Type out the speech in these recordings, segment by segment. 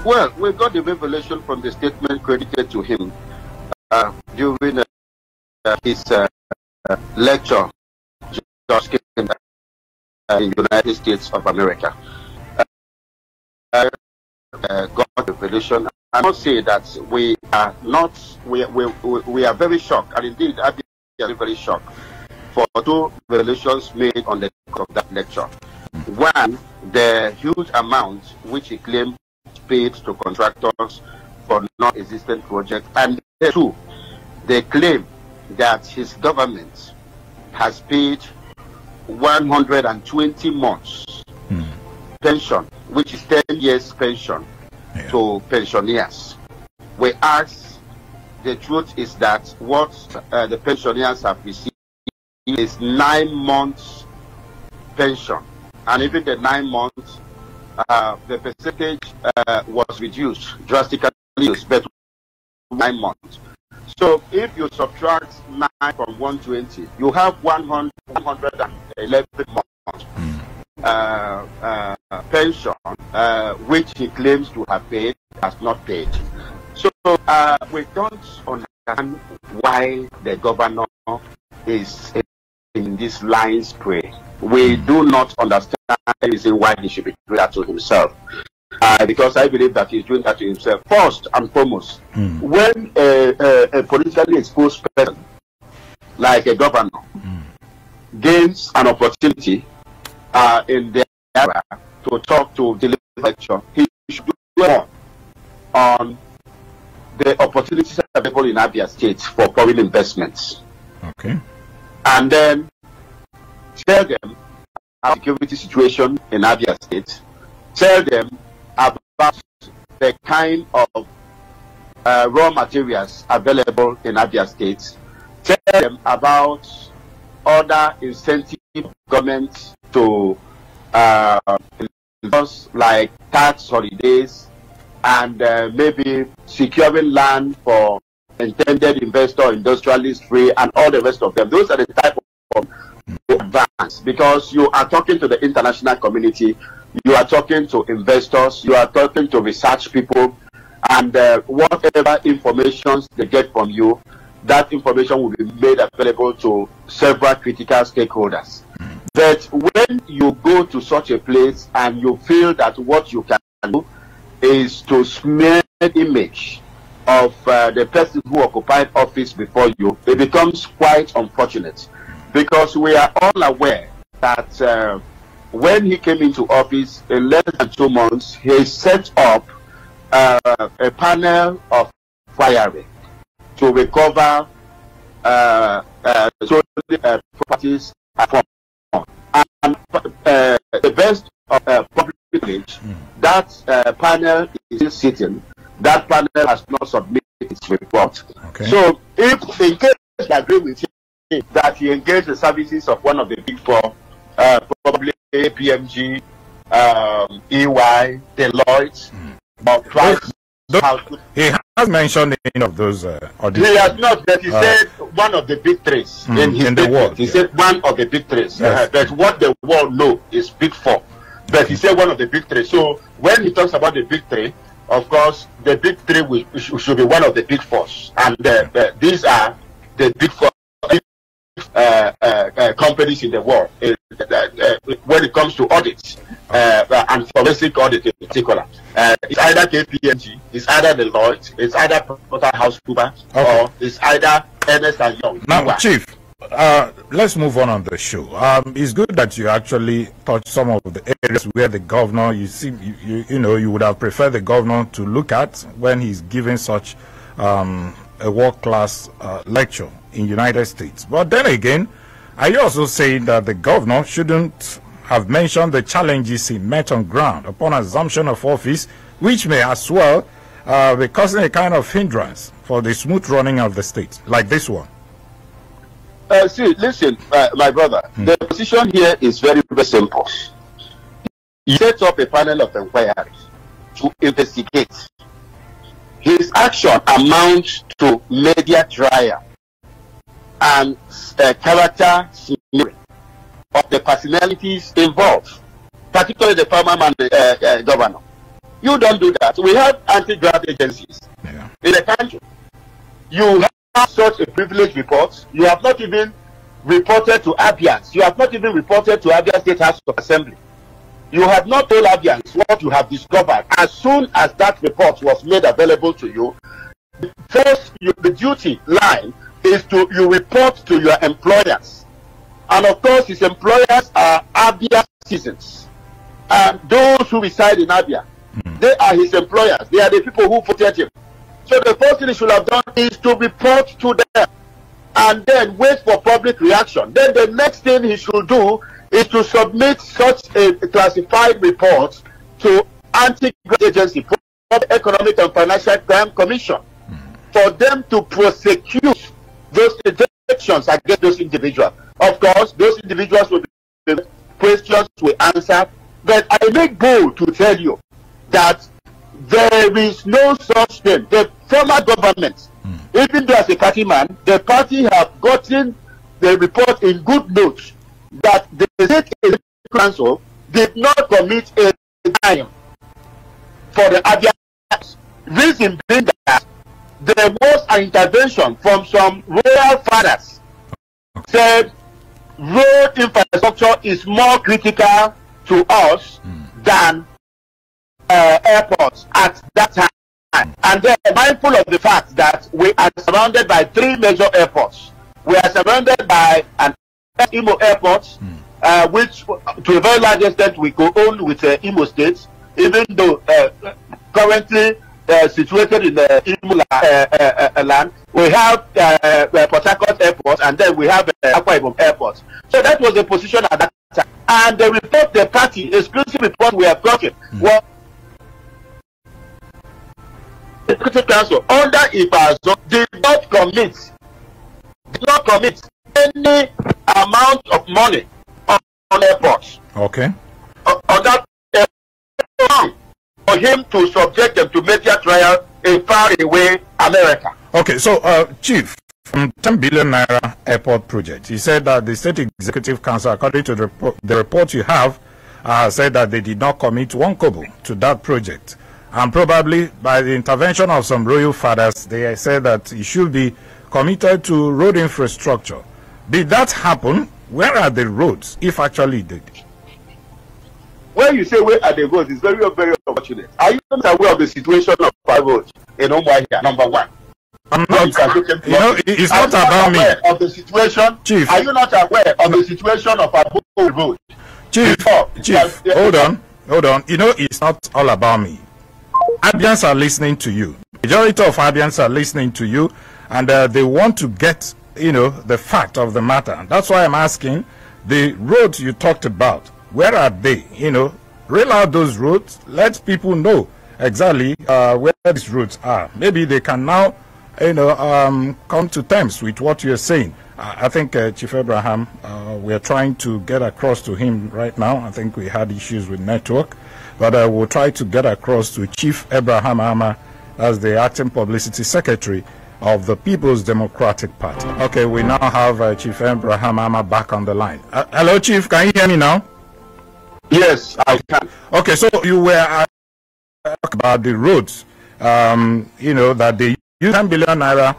Well, we got the revelation from the statement credited to him during his lecture just in the United States of America. Got the revelation. I must say that we are not, we are very shocked, and indeed Abia is very shocked for two revelations made on the back of that lecture. One, the huge amount which he claimed paid to contractors for non-existent projects, and two, they claim that his government has paid 120 months pension, which is 10 years pension to pensioners. We ask, the truth is that what the pensioners have received is 9 months pension, and even the 9 months, the percentage was reduced drastically, but 9 months. So if you subtract 9 from 120, you have 111 months pension, which he claims to have paid, has not paid. So we don't understand why the governor is in this lying spree. We do not understand the reason why he should be doing that to himself. Because I believe that he's doing that to himself. First and foremost, when a politically exposed person, like a governor, gains an opportunity in the area to talk, to deliver a lecture, he should do more on the opportunities available in Abia State for foreign investments. Okay. And then tell them about the security situation in Abia State. Tell them about the kind of raw materials available in Abia State. Tell them about other incentive government to like tax holidays and maybe securing land for intended investor, industrialist free, and all the rest of them. Those are the type of advance, because you are talking to the international community, you are talking to investors, you are talking to research people, and whatever information they get from you, that information will be made available to several critical stakeholders. But when you go to such a place and you feel that what you can do is to smear the image of the person who occupied office before you, it becomes quite unfortunate, because we are all aware that when he came into office in less than 2 months, he set up a panel of firing to recover properties and the best of public knowledge, that panel is still sitting. That panel has not submitted its report. Okay. So if in case I agree with him that he engaged the services of one of the big four, probably PMG, EY, Deloitte, or Price. He has mentioned any of those audits. He has not, but he said one of the big threes in his statement. World, he said one of the big threes. Yes. But what the world knows is big four. But he said one of the big three. So when he talks about the big three, of course, the big three should be one of the big fours. And these are the big four companies in the world when it comes to audits and forensic audit in particular. It's either KPMG, it's either Deloitte, it's either PricewaterhouseCoopers, or it's either Ernst & Young. Now, Chief, let's move on the show. It's good that you actually touched some of the areas where the governor, you would have preferred the governor to look at when he's giving such a world-class lecture in the United States. But then again, are you also saying that the governor shouldn't have mentioned the challenges he met on ground upon assumption of office, which may as well be causing a kind of hindrance for the smooth running of the state, like this one? See, listen, my brother, the position here is very, very simple. He sets up a panel of inquiry to investigate. His action amounts to media trial and character smearing of the personalities involved, particularly the former governor. You don't do that. We have anti-graft agencies in the country. You have such a privileged report. You have not even reported to Abia. You have not even reported to Abia State House of Assembly. You have not told Abians what you have discovered. As soon as that report was made available to you, first, the duty line is to you report to your employers. And of course, his employers are Abia citizens. And those who reside in Abia, they are his employers. They are the people who voted him. So the first thing he should have done is to report to them and then wait for public reaction. Then the next thing he should do is to submit such a classified report to anti-graft agency, the Economic and Financial Crime Commission, for them to prosecute those detections against those individuals. Of course, those individuals will be questions we answer, but I make bold to tell you that there is no such thing. The former government, even though as a party man, the party have gotten the report in good notes that the state council did not commit a crime for the Abia. Reason being that there was an intervention from some royal fathers said road infrastructure is more critical to us than airports at that time. And then mindful of the fact that we are surrounded by 3 major airports. We are surrounded by an Imo airport, which to a very large extent we co-own with Imo State, even though currently situated in the Imo land. We have Port Harcourt Airport, and then we have Akwa Ibom Airport. So that was the position at that time. And the report, the party, exclusive report we have gotten, was the Executive Council under Ibazo did not commit any amount of money on airports. Okay. On that for him to subject them to media trial in far away America. Okay, so Chief, from 10 billion naira airport project, he said that the State Executive Council, according to the report you have, said that they did not commit 1 kobo to that project. And probably by the intervention of some royal fathers, they said that it should be committed to road infrastructure. Did that happen? Where are the roads, if actually it did? When you say where are the roads, it's very, very unfortunate. Are you not aware of the situation of our roads in Omwahia, number 1? I'm not, it's not about me. Of the situation, Chief. Are you not aware of the situation of our road? Chief, hold on. It's not all about me. Abians are listening to you. Majority of Abians are listening to you, and they want to get, the fact of the matter. That's why I'm asking, the roads you talked about, where are they? Rail out those roads. Let people know exactly where these roads are. Maybe they can now, come to terms with what you're saying. I think Chief Abraham, we're trying to get across to him right now. I think we had issues with network, but we'll try to get across to Chief Abraham Amah as the acting publicity secretary of the People's Democratic Party. Okay, we now have Chief Abraham Amah back on the line. Hello, Chief. Can you hear me now? Yes, I can. Okay, so you were talking about the roads, that they use 10 billion naira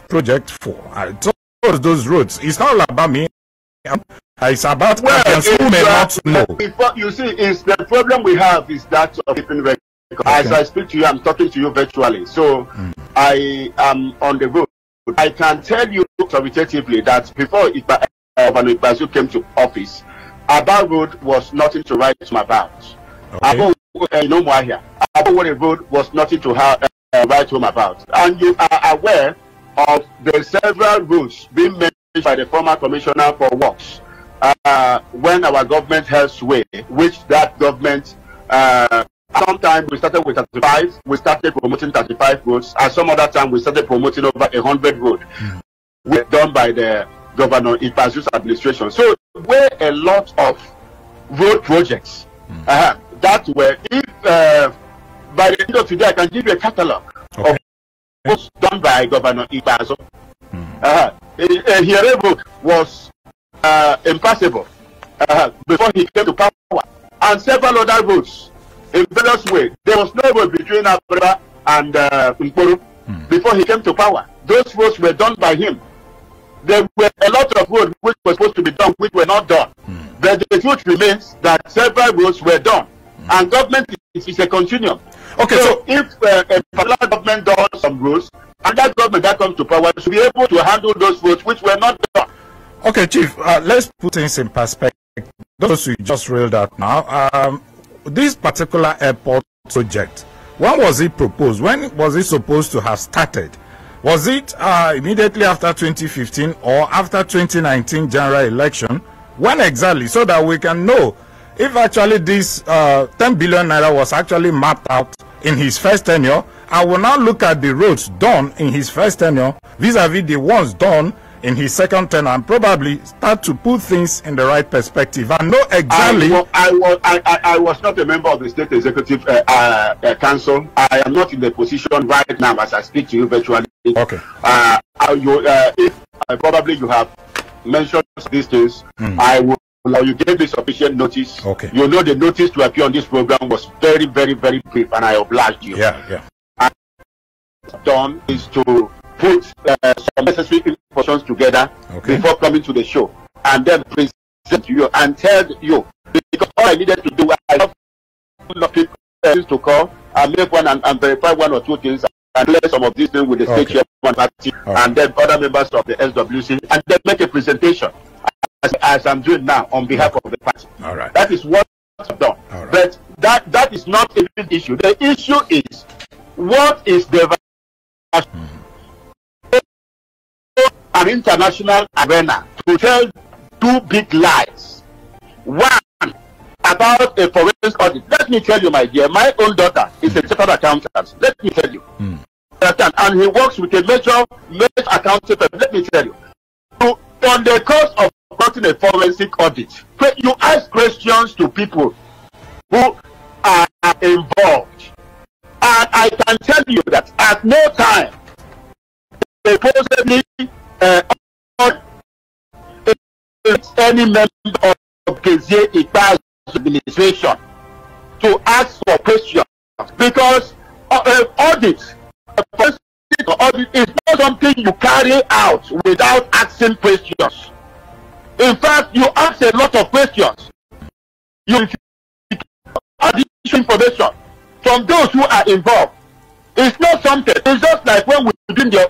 project for. Those roads. It's not about me. It's about who may not know. You see, it's the problem we have is that of keeping record. Okay. As I speak to you, I'm talking to you virtually. So I am on the road. I can tell you authoritatively that before Ibazu came to office, Abba Road was nothing to write about. Okay. Abba Road was nothing to write home about. And you are aware of the several roads being managed by the former commissioner for works when our government held sway, which that government, sometimes we started with 35, we started promoting 35 roads, and some other time we started promoting over 100 roads. Were done by the Governor Ibazu's administration. So were a lot of road projects that were, if by the end of today I can give you a catalog of roads done by Governor Ibazu. Here road was impassable before he came to power, and several other roads in various ways. There was no vote between Abia and Nkuru before he came to power. Those votes were done by him. There were a lot of votes which were supposed to be done, which were not done. But the truth remains that several votes were done. And government is a continuum. Okay, so if a particular government does some rules, and that government that comes to power should be able to handle those votes which were not done. Okay, Chief, let's put things in perspective. Those who just reeled out now, this particular airport project, when was it proposed? When was it supposed to have started? Was it immediately after 2015 or after 2019 general election? When exactly? So that we can know if actually this 10 billion naira was actually mapped out in his first tenure. I will now look at the roads done in his first tenure vis-a-vis the ones done in his second tenure, and probably start to put things in the right perspective and know exactly. I was not a member of the State Executive Council. I am not in the position right now as I speak to you virtually. Okay. If probably you have mentioned these things, I will. You gave me sufficient notice. Okay. You know the notice to appear on this program was very, very, very brief, and I obliged you. Yeah. And what I've done is to put some necessary information together before coming to the show, and then present to you and tell you, because all I needed to do, I have people to call and make one and verify one or two things and clear some of these things with the state chairman party and then other members of the SWC, and then make a presentation as I'm doing now on behalf of the party. All right. That is what I've done. But that is not a big issue. The issue is what is the an international arena to tell two big lies. One, about a forensic audit. Let me tell you, my dear, my own daughter is a chartered accountant. Let me tell you. And he works with a major accountant. Let me tell you. On the course of conducting a forensic audit, you ask questions to people who are involved. And I can tell you that at no time supposedly any member of the administration to ask for questions, because audit is not something you carry out without asking questions. In fact, you ask a lot of questions. You additional information from those who are involved. It's not something. It's just like when we do the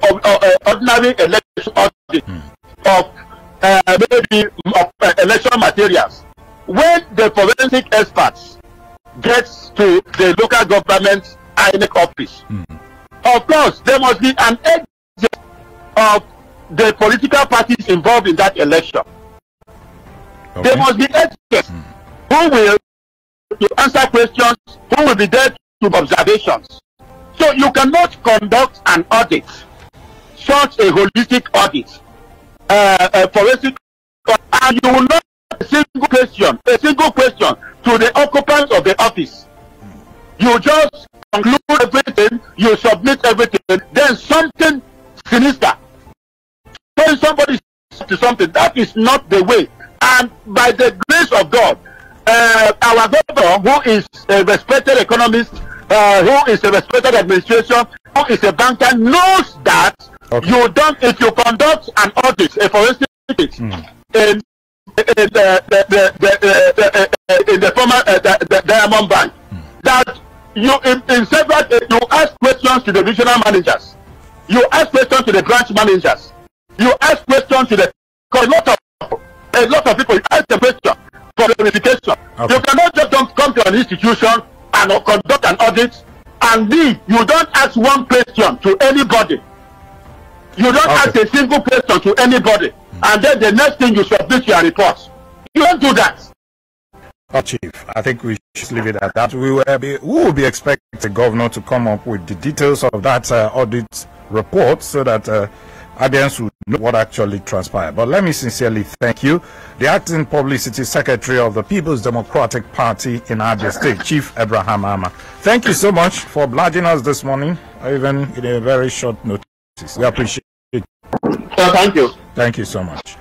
ordinary election audit of maybe election materials. When the forensic experts gets to the local government INEC office, of course there must be an agent of the political parties involved in that election. There must be experts who will answer questions, who will be there to observations. So you cannot conduct an audit, such a holistic audit, a forensic, and you will not a single question to the occupants of the office. You just conclude everything, you submit everything, then something sinister. When somebody to something, that is not the way. And by the grace of God, our governor, who is a respected economist, who is a respected administration, who is a banker, knows that you don't, if you conduct an audit, a forensic audit, in the former Diamond Bank, that you in several you ask questions to the regional managers, you ask questions to the branch managers, you ask questions to the a lot of people, you ask the question for verification. You cannot just come to an institution and conduct an audit and leave. You don't ask one question to anybody. You don't ask a single question to anybody, and then the next thing you submit your reports. You don't do that. Chief, I think we should leave it at that. We will be expecting the governor to come up with the details of that audit report so that Abians will know what actually transpired. But let me sincerely thank you, the Acting Publicity Secretary of the People's Democratic Party in Abia State, Chief Abraham Amah. Thank you so much for obliging us this morning, even in a very short notice. We appreciate it. Thank you. Thank you so much.